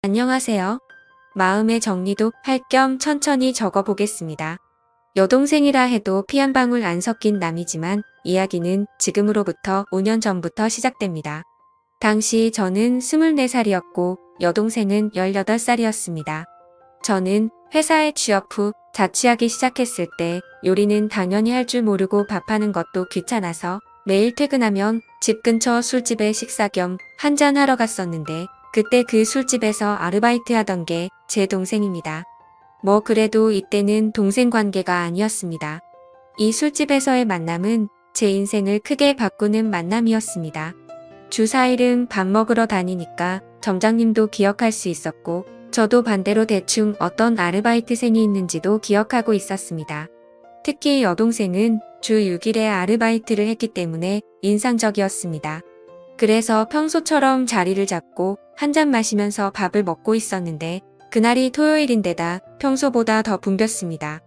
안녕하세요. 마음의 정리도 할 겸 천천히 적어보겠습니다. 여동생이라 해도 피 한 방울 안 섞인 남이지만 이야기는 지금으로부터 5년 전부터 시작됩니다. 당시 저는 24살이었고 여동생은 18살이었습니다. 저는 회사에 취업 후 자취하기 시작했을 때 요리는 당연히 할 줄 모르고 밥하는 것도 귀찮아서 매일 퇴근하면 집 근처 술집에 식사 겸 한잔하러 갔었는데 그때 그 술집에서 아르바이트 하던 게 제 동생입니다. 뭐 그래도 이때는 동생 관계가 아니었습니다. 이 술집에서의 만남은 제 인생을 크게 바꾸는 만남이었습니다. 주 4일은 밥 먹으러 다니니까 점장님도 기억할 수 있었고 저도 반대로 대충 어떤 아르바이트생이 있는지도 기억하고 있었습니다. 특히 여동생은 주 6일에 아르바이트를 했기 때문에 인상적이었습니다. 그래서 평소처럼 자리를 잡고 한잔 마시면서 밥을 먹고 있었는데 그날이 토요일인데다 평소보다 더 붐볐습니다.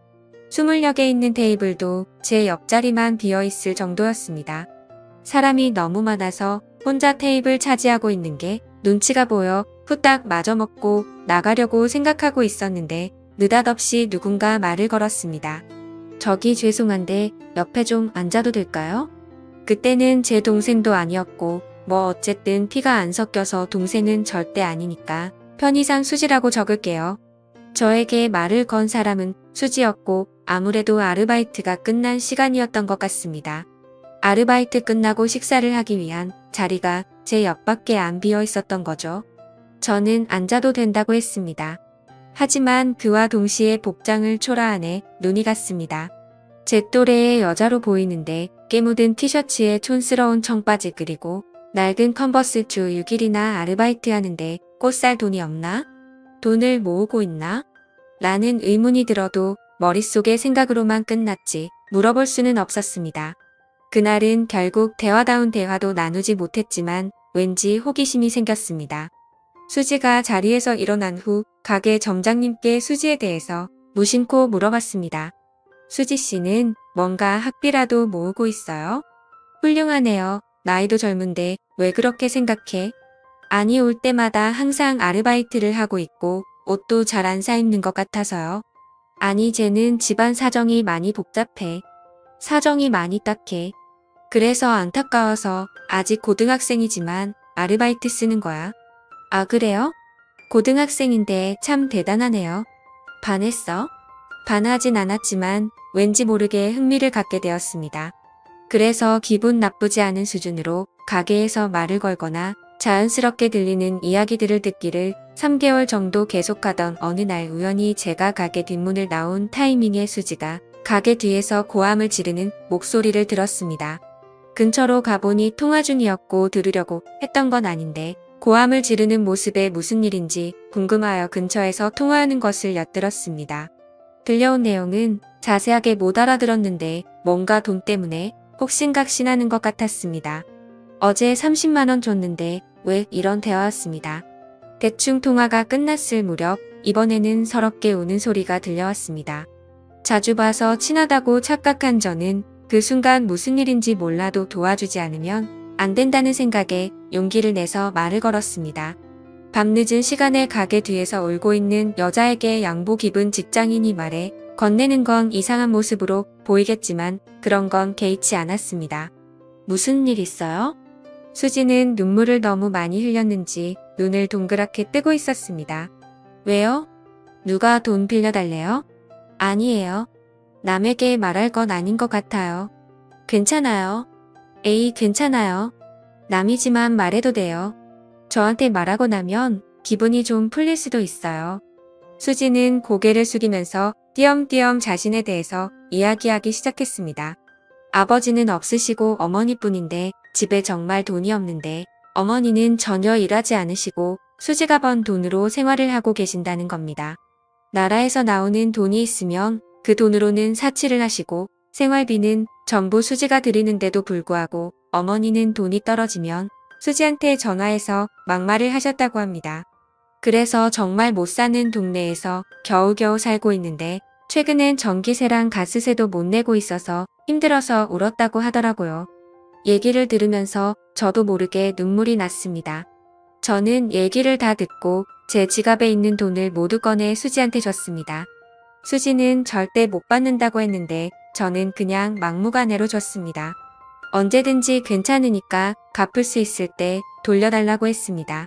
20여 개 있는 테이블도 제 옆자리만 비어있을 정도였습니다. 사람이 너무 많아서 혼자 테이블 차지하고 있는 게 눈치가 보여 후딱 마저 먹고 나가려고 생각하고 있었는데 느닷없이 누군가 말을 걸었습니다. 저기 죄송한데 옆에 좀 앉아도 될까요? 그때는 제 동생도 아니었고 뭐 어쨌든 피가 안 섞여서 동생은 절대 아니니까 편의상 수지라고 적을게요. 저에게 말을 건 사람은 수지였고 아무래도 아르바이트가 끝난 시간이었던 것 같습니다. 아르바이트 끝나고 식사를 하기 위한 자리가 제 옆밖에 안 비어 있었던 거죠. 저는 앉아도 된다고 했습니다. 하지만 그와 동시에 복장을 초라하네 눈이 갔습니다. 제 또래의 여자로 보이는데 깨묻은 티셔츠에 촌스러운 청바지 그리고 낡은 컨버스 주 6일이나 아르바이트 하는데 꽃 살 돈이 없나? 돈을 모으고 있나? 라는 의문이 들어도 머릿속의 생각으로만 끝났지 물어볼 수는 없었습니다. 그날은 결국 대화다운 대화도 나누지 못했지만 왠지 호기심이 생겼습니다. 수지가 자리에서 일어난 후 가게 점장님께 수지에 대해서 무심코 물어봤습니다. 수지 씨는 뭔가 학비라도 모으고 있어요? 훌륭하네요. 나이도 젊은데 왜 그렇게 생각해? 아니 올 때마다 항상 아르바이트를 하고 있고 옷도 잘 안 사 입는 것 같아서요. 아니 쟤는 집안 사정이 많이 복잡해. 사정이 많이 딱해. 그래서 안타까워서 아직 고등학생이지만 아르바이트 쓰는 거야. 아 그래요? 고등학생인데 참 대단하네요. 반했어? 반하진 않았지만 왠지 모르게 흥미를 갖게 되었습니다. 그래서 기분 나쁘지 않은 수준으로 가게에서 말을 걸거나 자연스럽게 들리는 이야기들을 듣기를 3개월 정도 계속하던 어느 날 우연히 제가 가게 뒷문을 나온 타이밍에 수지가 가게 뒤에서 고함을 지르는 목소리를 들었습니다. 근처로 가보니 통화 중이었고 들으려고 했던 건 아닌데 고함을 지르는 모습에 무슨 일인지 궁금하여 근처에서 통화하는 것을 엿들었습니다. 들려온 내용은 자세하게 못 알아들었는데 뭔가 돈 때문에 혹신각신하는 것 같았습니다. 어제 30만 원 줬는데 왜 이런 대화였습니다. 대충 통화가 끝났을 무렵 이번에는 서럽게 우는 소리가 들려왔습니다. 자주 봐서 친하다고 착각한 저는 그 순간 무슨 일인지 몰라도 도와주지 않으면 안 된다는 생각에 용기를 내서 말을 걸었습니다. 밤늦은 시간에 가게 뒤에서 울고 있는 여자에게 양복 입은 직장인이 말해 건네는 건 이상한 모습으로 보이겠지만 그런 건 개의치 않았습니다. 무슨 일 있어요? 수지는 눈물을 너무 많이 흘렸는지 눈을 동그랗게 뜨고 있었습니다. 왜요? 누가 돈 빌려달래요? 아니에요. 남에게 말할 건 아닌 것 같아요. 괜찮아요. 에이 괜찮아요. 남이지만 말해도 돼요. 저한테 말하고 나면 기분이 좀 풀릴 수도 있어요. 수지는 고개를 숙이면서 띄엄띄엄 자신에 대해서 이야기하기 시작했습니다. 아버지는 없으시고 어머니뿐인데 집에 정말 돈이 없는데 어머니는 전혀 일하지 않으시고 수지가 번 돈으로 생활을 하고 계신다는 겁니다. 나라에서 나오는 돈이 있으면 그 돈으로는 사치를 하시고 생활비는 전부 수지가 드리는데도 불구하고 어머니는 돈이 떨어지면 수지한테 전화해서 막말을 하셨다고 합니다. 그래서 정말 못 사는 동네에서 겨우겨우 살고 있는데 최근엔 전기세랑 가스세도 못 내고 있어서 힘들어서 울었다고 하더라고요. 얘기를 들으면서 저도 모르게 눈물이 났습니다. 저는 얘기를 다 듣고 제 지갑에 있는 돈을 모두 꺼내 수지한테 줬습니다. 수지는 절대 못 받는다고 했는데 저는 그냥 막무가내로 줬습니다. 언제든지 괜찮으니까 갚을 수 있을 때 돌려달라고 했습니다.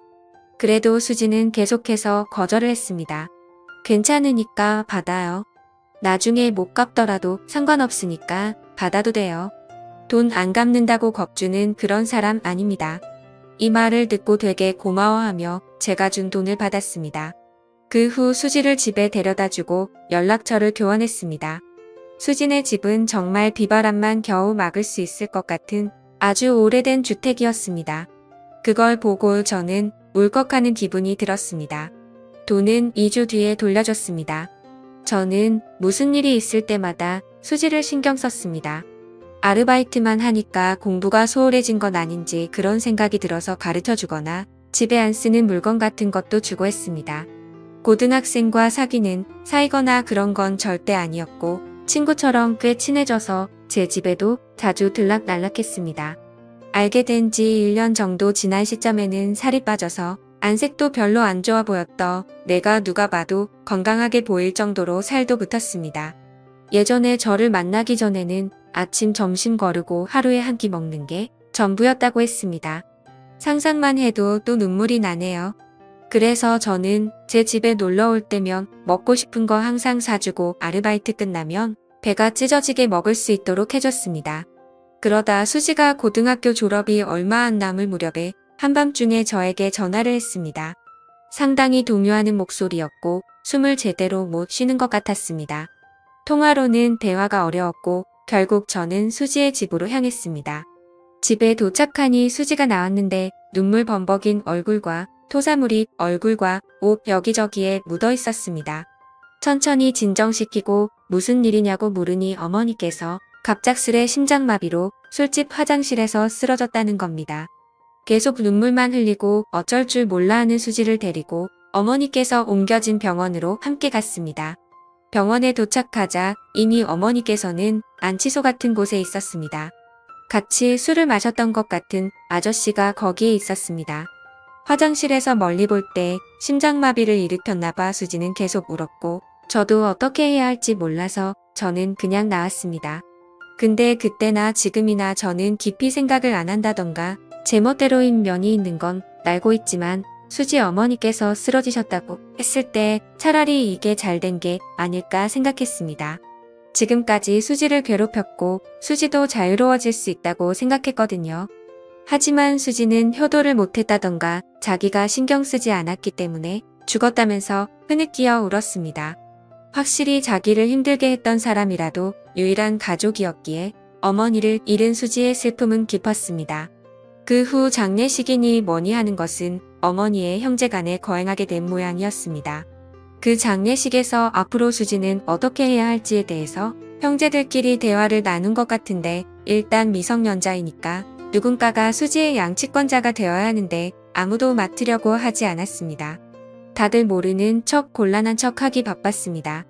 그래도 수지는 계속해서 거절을 했습니다. 괜찮으니까 받아요. 나중에 못 갚더라도 상관없으니까 받아도 돼요. 돈 안 갚는다고 겁주는 그런 사람 아닙니다. 이 말을 듣고 되게 고마워하며 제가 준 돈을 받았습니다. 그 후 수지를 집에 데려다주고 연락처를 교환했습니다. 수진의 집은 정말 비바람만 겨우 막을 수 있을 것 같은 아주 오래된 주택이었습니다. 그걸 보고 저는 울컥하는 기분이 들었습니다. 돈은 2주 뒤에 돌려줬습니다. 저는 무슨 일이 있을 때마다 수지를 신경 썼습니다. 아르바이트만 하니까 공부가 소홀해진 건 아닌지 그런 생각이 들어서 가르쳐주거나 집에 안 쓰는 물건 같은 것도 주고 했습니다. 고등학생과 사귀는 사이거나 그런 건 절대 아니었고 친구처럼 꽤 친해져서 제 집에도 자주 들락날락했습니다. 알게 된 지 1년 정도 지난 시점에는 살이 빠져서 안색도 별로 안 좋아 보였더 내가 누가 봐도 건강하게 보일 정도로 살도 붙었습니다. 예전에 저를 만나기 전에는 아침 점심 거르고 하루에 한 끼 먹는 게 전부였다고 했습니다. 상상만 해도 또 눈물이 나네요. 그래서 저는 제 집에 놀러 올 때면 먹고 싶은 거 항상 사주고 아르바이트 끝나면 배가 찢어지게 먹을 수 있도록 해줬습니다. 그러다 수지가 고등학교 졸업이 얼마 안 남을 무렵에 한밤중에 저에게 전화를 했습니다. 상당히 동요하는 목소리였고 숨을 제대로 못 쉬는 것 같았습니다. 통화로는 대화가 어려웠고 결국 저는 수지의 집으로 향했습니다. 집에 도착하니 수지가 나왔는데 눈물 범벅인 얼굴과 토사물이 얼굴과 옷 여기저기에 묻어 있었습니다. 천천히 진정시키고 무슨 일이냐고 물으니 어머니께서 갑작스레 심장마비로 술집 화장실에서 쓰러졌다는 겁니다. 계속 눈물만 흘리고 어쩔 줄 몰라 하는 수지를 데리고 어머니께서 옮겨진 병원으로 함께 갔습니다. 병원에 도착하자 이미 어머니께서는 안치소 같은 곳에 있었습니다. 같이 술을 마셨던 것 같은 아저씨가 거기에 있었습니다. 화장실에서 멀리 볼 때 심장마비를 일으켰나 봐 수지는 계속 울었고 저도 어떻게 해야 할지 몰라서 저는 그냥 나왔습니다. 근데 그때나 지금이나 저는 깊이 생각을 안 한다던가 제멋대로인 면이 있는 건 알고 있지만 수지 어머니께서 쓰러지셨다고 했을 때 차라리 이게 잘된 게 아닐까 생각했습니다. 지금까지 수지를 괴롭혔고 수지도 자유로워질 수 있다고 생각했거든요. 하지만 수지는 효도를 못했다던가 자기가 신경 쓰지 않았기 때문에 죽었다면서 흐느끼어 울었습니다. 확실히 자기를 힘들게 했던 사람이라도 유일한 가족이었기에 어머니를 잃은 수지의 슬픔은 깊었습니다. 그 후 장례식이니 뭐니 하는 것은 어머니의 형제간에 거행하게 된 모양이었습니다. 그 장례식에서 앞으로 수지는 어떻게 해야 할지에 대해서 형제들끼리 대화를 나눈 것 같은데 일단 미성년자이니까 누군가가 수지의 양치권자가 되어야 하는데 아무도 맡으려고 하지 않았습니다. 다들 모르는 척 곤란한 척 하기 바빴습니다.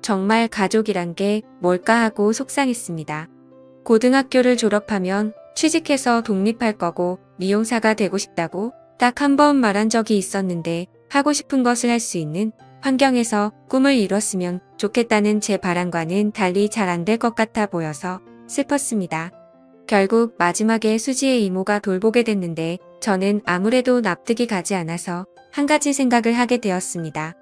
정말 가족이란 게 뭘까 하고 속상했습니다. 고등학교를 졸업하면 취직해서 독립할 거고 미용사가 되고 싶다고 딱 한 번 말한 적이 있었는데 하고 싶은 것을 할 수 있는 환경에서 꿈을 이뤘으면 좋겠다는 제 바람과는 달리 잘 안 될 것 같아 보여서 슬펐습니다. 결국 마지막에 수지의 이모가 돌보게 됐는데 저는 아무래도 납득이 가지 않아서 한 가지 생각을 하게 되었습니다.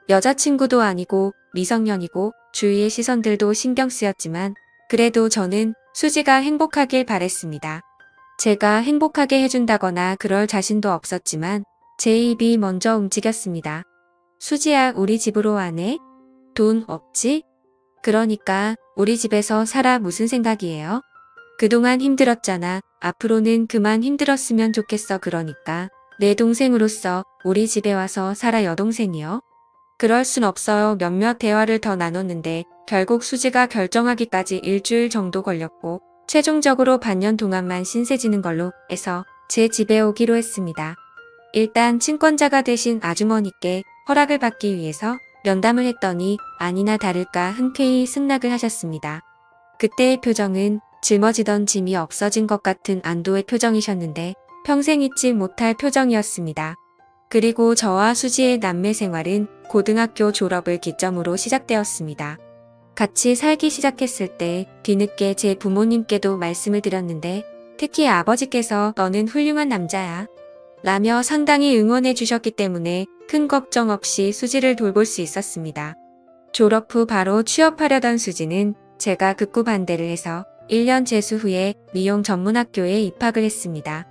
여자친구도 아니고 미성년이고 주위의 시선들도 신경 쓰였지만 그래도 저는 수지가 행복하길 바랬습니다. 제가 행복하게 해준다거나 그럴 자신도 없었지만 제 입이 먼저 움직였습니다. 수지야, 우리 집으로 와네? 돈 없지? 그러니까 우리 집에서 살아. 무슨 생각이에요? 그동안 힘들었잖아. 앞으로는 그만 힘들었으면 좋겠어. 그러니까 내 동생으로서 우리 집에 와서 살아. 여동생이요? 그럴 순 없어요. 몇몇 대화를 더 나눴는데 결국 수지가 결정하기까지 일주일 정도 걸렸고 최종적으로 반년 동안만 신세 지는 걸로 해서 제 집에 오기로 했습니다. 일단 친권자가 되신 아주머니께 허락을 받기 위해서 면담을 했더니 아니나 다를까 흔쾌히 승낙을 하셨습니다. 그때의 표정은 짊어지던 짐이 없어진 것 같은 안도의 표정이셨는데 평생 잊지 못할 표정이었습니다. 그리고 저와 수지의 남매 생활은 고등학교 졸업을 기점으로 시작되었습니다. 같이 살기 시작했을 때 뒤늦게 제 부모님께도 말씀을 드렸는데 특히 아버지께서 너는 훌륭한 남자야 라며 상당히 응원해 주셨기 때문에 큰 걱정 없이 수지를 돌볼 수 있었습니다. 졸업 후 바로 취업하려던 수지는 제가 극구 반대를 해서 1년 재수 후에 미용 전문학교에 입학을 했습니다.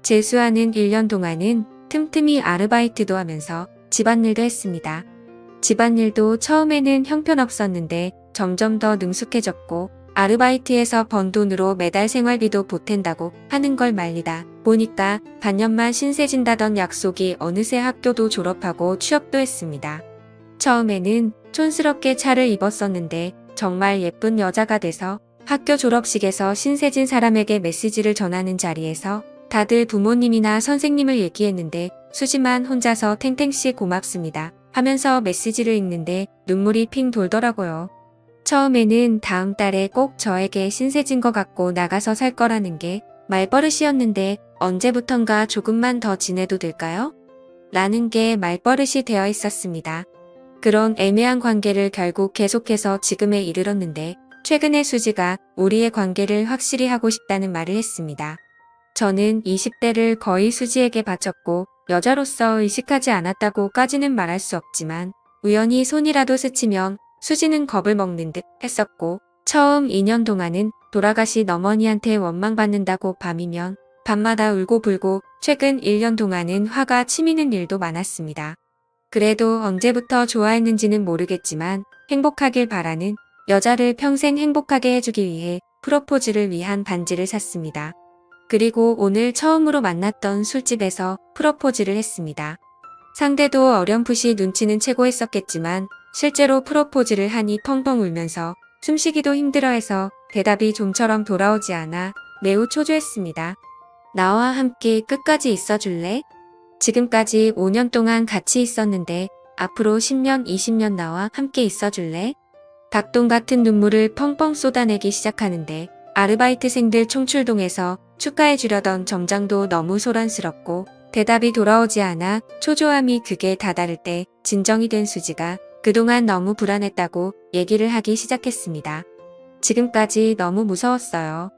재수하는 1년 동안은 틈틈이 아르바이트도 하면서 집안일도 했습니다. 집안일도 처음에는 형편없었는데 점점 더 능숙해졌고 아르바이트에서 번 돈으로 매달 생활비도 보탠다고 하는 걸 말리다 보니까 반년만 신세진다던 약속이 어느새 학교도 졸업하고 취업도 했습니다. 처음에는 촌스럽게 차를 입었었는데 정말 예쁜 여자가 돼서 학교 졸업식에서 신세진 사람에게 메시지를 전하는 자리에서 다들 부모님이나 선생님을 얘기했는데 수지만 혼자서 탱탱씨 고맙습니다 하면서 메시지를 읽는데 눈물이 핑 돌더라고요. 처음에는 다음 달에 꼭 저에게 신세진 거 갖고 나가서 살 거라는 게 말버릇이었는데 언제부턴가 조금만 더 지내도 될까요? 라는 게 말버릇이 되어 있었습니다. 그런 애매한 관계를 결국 계속해서 지금에 이르렀는데 최근에 수지가 우리의 관계를 확실히 하고 싶다는 말을 했습니다. 저는 20대를 거의 수지에게 바쳤고 여자로서 의식하지 않았다고까지는 말할 수 없지만 우연히 손이라도 스치면 수지는 겁을 먹는 듯 했었고 처음 2년 동안은 돌아가신 어머니한테 원망받는다고 밤이면 밤마다 울고불고 최근 1년 동안은 화가 치미는 일도 많았습니다. 그래도 언제부터 좋아했는지는 모르겠지만 행복하길 바라는 여자를 평생 행복하게 해주기 위해 프로포즈를 위한 반지를 샀습니다. 그리고 오늘 처음으로 만났던 술집에서 프로포즈를 했습니다. 상대도 어렴풋이 눈치는 채고 했었겠지만 실제로 프로포즈를 하니 펑펑 울면서 숨쉬기도 힘들어해서 대답이 좀처럼 돌아오지 않아 매우 초조했습니다. 나와 함께 끝까지 있어줄래? 지금까지 5년 동안 같이 있었는데 앞으로 10년, 20년 나와 함께 있어줄래? 닭똥 같은 눈물을 펑펑 쏟아내기 시작하는데 아르바이트생들 총출동해서 축하해주려던 점장도 너무 소란스럽고 대답이 돌아오지 않아 초조함이 극에 다다를 때 진정이 된 수지가 그동안 너무 불안했다고 얘기를 하기 시작했습니다. 지금까지 너무 무서웠어요.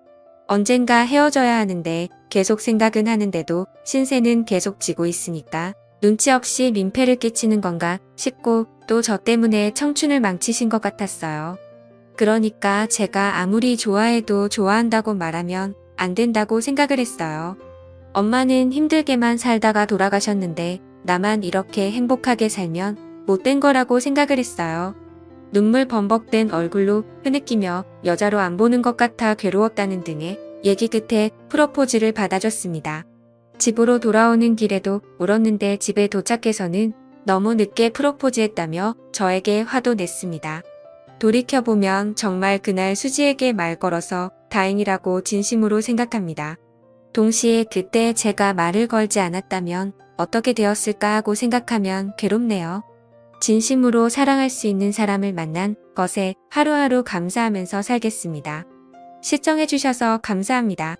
언젠가 헤어져야 하는데 계속 생각은 하는데도 신세는 계속 지고 있으니까 눈치 없이 민폐를 끼치는 건가 싶고 또 저 때문에 청춘을 망치신 것 같았어요. 그러니까 제가 아무리 좋아해도 좋아한다고 말하면 안 된다고 생각을 했어요. 엄마는 힘들게만 살다가 돌아가셨는데 나만 이렇게 행복하게 살면 못된 거라고 생각을 했어요. 눈물 범벅된 얼굴로 흐느끼며 여자로 안 보는 것 같아 괴로웠다는 등의 얘기 끝에 프로포즈를 받아줬습니다. 집으로 돌아오는 길에도 울었는데 집에 도착해서는 너무 늦게 프로포즈했다며 저에게 화도 냈습니다. 돌이켜보면 정말 그날 수지에게 말 걸어서 다행이라고 진심으로 생각합니다. 동시에 그때 제가 말을 걸지 않았다면 어떻게 되었을까 하고 생각하면 괴롭네요. 진심으로 사랑할 수 있는 사람을 만난 것에 하루하루 감사하면서 살겠습니다. 시청해주셔서 감사합니다.